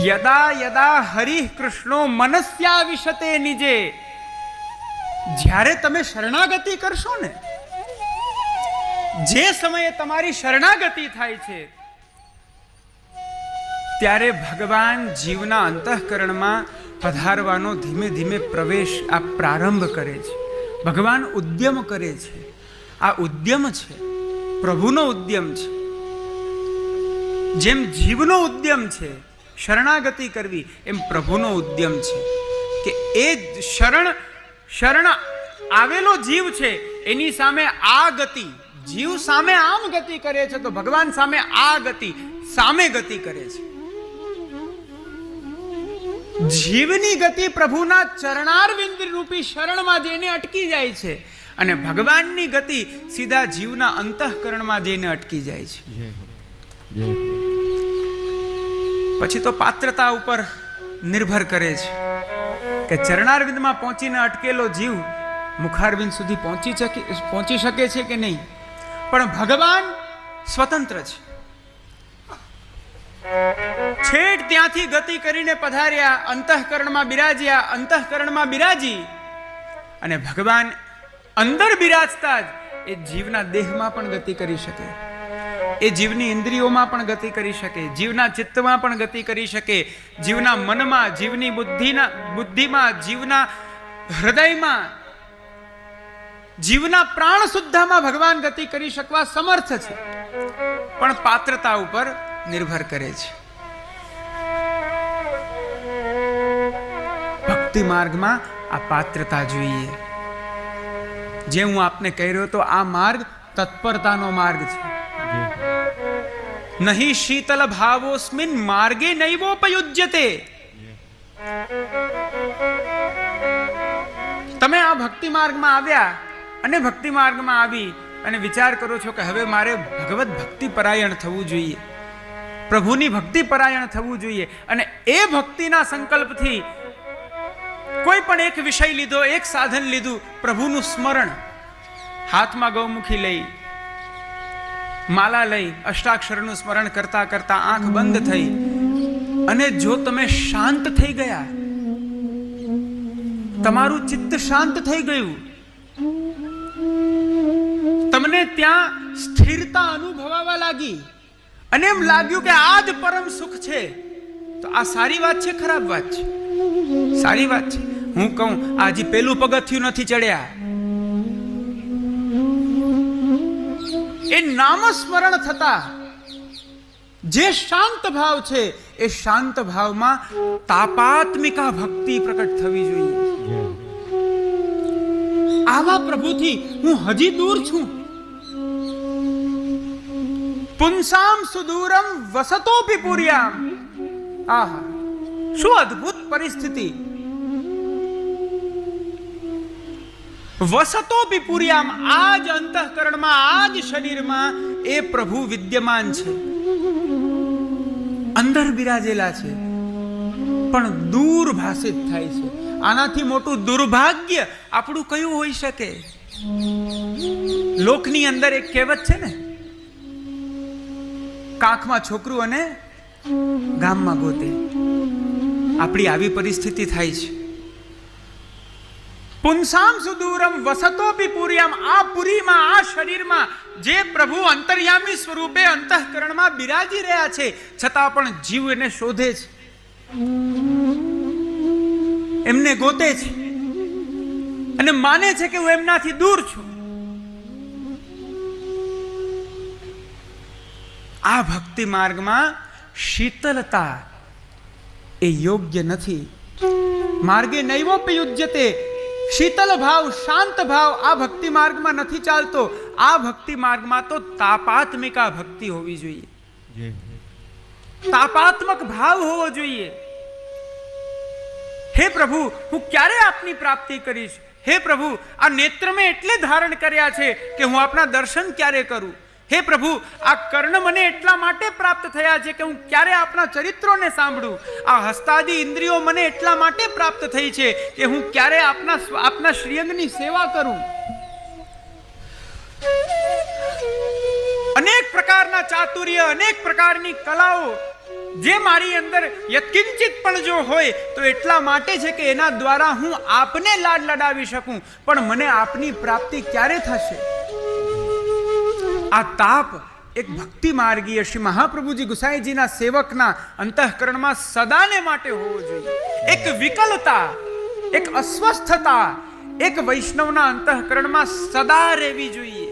યદા યદા હરિ કૃષ્ણો મનસ્યા વિશતે નિજે, જ્યારે તમે શરણાગતિ કરશો ને, જે સમયે તમારી શરણાગતિ થાય છે, ત્યારે ભગવાન જીવના અંતઃકરણમાં પધારવાનો ધીમે ધીમે પ્રવેશ આ પ્રારંભ કરે છે. ભગવાન ઉદ્યમ કરે છે. આ ઉદ્યમ છે, પ્રભુનો ઉદ્યમ છે. જેમ જીવનો ઉદ્યમ છે શરણાગતિ કરવી, એમ પ્રભુનો ઉદ્યમ છે કે એ શરણ આવેલો જીવ છે એની સામે આ ગતિ, જીવ સામે આમ ગતિ કરે છે તો ભગવાન સામે આ ગતિ, સામે ગતિ કરે છે. જીવની ગતિ પ્રભુના ચરણારવિંદ રૂપી શરણમાં જઈને અટકી જાય છે અને ભગવાનની ગતિ સીધા જીવના અંતઃકરણમાં જઈને અટકી જાય છે. પછી તો પાત્રતા ઉપર નિર્ભર કરે છે કે ચરણારવિંદમાં પહોંચીને અટકેલો જીવ મુખારવિંદ સુધી પહોંચી શકે છે કે નહીં. પણ ભગવાન સ્વતંત્ર છે. છેક ત્યાંથી ગતિ કરીને પધાર્યા, અંતઃકરણમાં બિરાજ્યા, અંતઃકરણમાં બિરાજી અને ભગવાન અંદર બિરાજતા જ એ જીવના દેહમાં પણ ગતિ કરી શકે, એ જીવની ઇન્દ્રિયોમાં પણ ગતિ કરી શકે, જીવના ચિત્તમાં પણ ગતિ કરી શકે, જીવના મનમાં, જીવની બુદ્ધિમાં, જીવના હૃદયમાં, જીવના પ્રાણ સુદ્ધામાં ભગવાન ગતિ કરી શકવા સમર્થ છે. પણ પાત્રતા ઉપર નિર્ભર કરે છે. ભક્તિ માર્ગમાં આ પાત્રતા જોઈએ. જે હું આપને કહી રહ્યો તો આ માર્ગ તત્પરતાનો માર્ગ છે. નહીં શીતલ ભાવોસ્મિન માર્ગે નૈવોપયુજ્યતે. તમે આ ભક્તિ માર્ગમાં આવ્યા અને ભક્તિ માર્ગમાં આવી અને વિચાર કરો છો કે હવે મારે ભગવત ભક્તિ પરાયણ થવું જોઈએ, પ્રભુની ભક્તિ પરાયણ થવું જોઈએ, અને એ ભક્તિના સંકલ્પથી કોઈ પણ એક વિષય લીધો, એક સાધન લીધું, પ્રભુનું સ્મરણ, હાથમાં ગૌમુખી લઈ, માલા લઈ, અષ્ટાક્ષરનું સ્મરણ કરતા કરતા આંખ બંધ થઈ અને જો તમે શાંત થઈ ગયા, તમારું ચિત્ત શાંત થઈ ગયું, તમને ત્યાં સ્થિરતા અનુભવવા લાગી અને એમ લાગ્યું કે આ જ પરમ સુખ છે, તો આ સારી વાત છે, ખરાબ વાત છે? સારી વાત છે. હું કહું આ હજી પેલું પગથિયું નથી ચડ્યા. એ નામસ્મરણ થતા જે શાંત ભાવ છે એ શાંત ભાવમાં તાપાત્મિકા ભક્તિ પ્રકટ થવી જોઈએ. આવા પ્રભુથી હું હજી દૂર છું. પુંસામ સુદૂરમ વસતોપી પુર્યામ. આહા, શું અદ્ભુત પરિસ્થિતિ! વસતોપી પુર્યામ, આ જ અંતઃકરણમાં, આ જ શરીરમાં એ પ્રભુ વિદ્યમાન છે, અંદર બિરાજેલા છે, પણ દૂર ભાષિત થાય છે. આનાથી મોટું દુર્ભાગ્ય આપણું કયું હોઈ શકે? લોકની અંદર એક કહેવત છે ને, કાંખમાં છોકરું અને ગામમાં ગોતે. આપણી આવી પરિસ્થિતિ થાય છે. પુંસામ સુદૂરમ વસતોપી પુર્યામ, આ પુરીમાં, આ શરીરમાં જે પ્રભુ અંતર્યામી સ્વરૂપે અંતઃકરણમાં બિરાજી રહ્યા છે, છતાં પણ જીવ એને શોધે છે, એમને ગોતે છે અને માને છે કે હું એમનાથી દૂર છું. આ ભક્તિ માર્ગમાં શીતલતા એ યોગ્ય નથી. માર્ગે નૈવોપયુજ્યતે. શીતલ ભાવ, શાંત ભાવ આ ભક્તિ માર્ગમાં નથી ચાલતો. આ ભક્તિ માર્ગમાં તો તાપાત્મિકા ભક્તિ હોવી જોઈએ, તાપાત્મક ભાવ હોવો જોઈએ. હે પ્રભુ, હું ક્યારે આપની પ્રાપ્તિ કરીશ? હે પ્રભુ, આ નેત્ર મેં એટલે ધારણ કર્યા છે કે હું આપના દર્શન ક્યારે કરું? હે પ્રભુ, આ કર્ણ મને એટલા માટે પ્રાપ્ત થયા છે કે હું ક્યારે આપના ચરિત્રોને સાંભળું. આ હસ્તાદી ઇન્દ્રિયો મને એટલા માટે પ્રાપ્ત થઈ છે કે હું ક્યારે આપના શ્રીઅંગની સેવા કરું. અનેક પ્રકારના ચાતુર્ય, અનેક પ્રકારની કલાઓ જે મારી અંદર યત્કિંચિત પણ જો હોય તો એટલા માટે છે કે એના દ્વારા હું આપને લાડ લડાવી શકું, પણ મને આપની પ્રાપ્તિ ક્યારે થશે? આ તાપ એક ભક્તિ માર્ગીય શ્રી મહાપ્રભુજી ગુસાઈજીના સેવકના અંતઃકરણમાં સદાને માટે હોવો જોઈએ. એક વિકલતા, એક અસ્વસ્થતા એક વૈષ્ણવના અંતઃકરણમાં સદા રહેવી જોઈએ.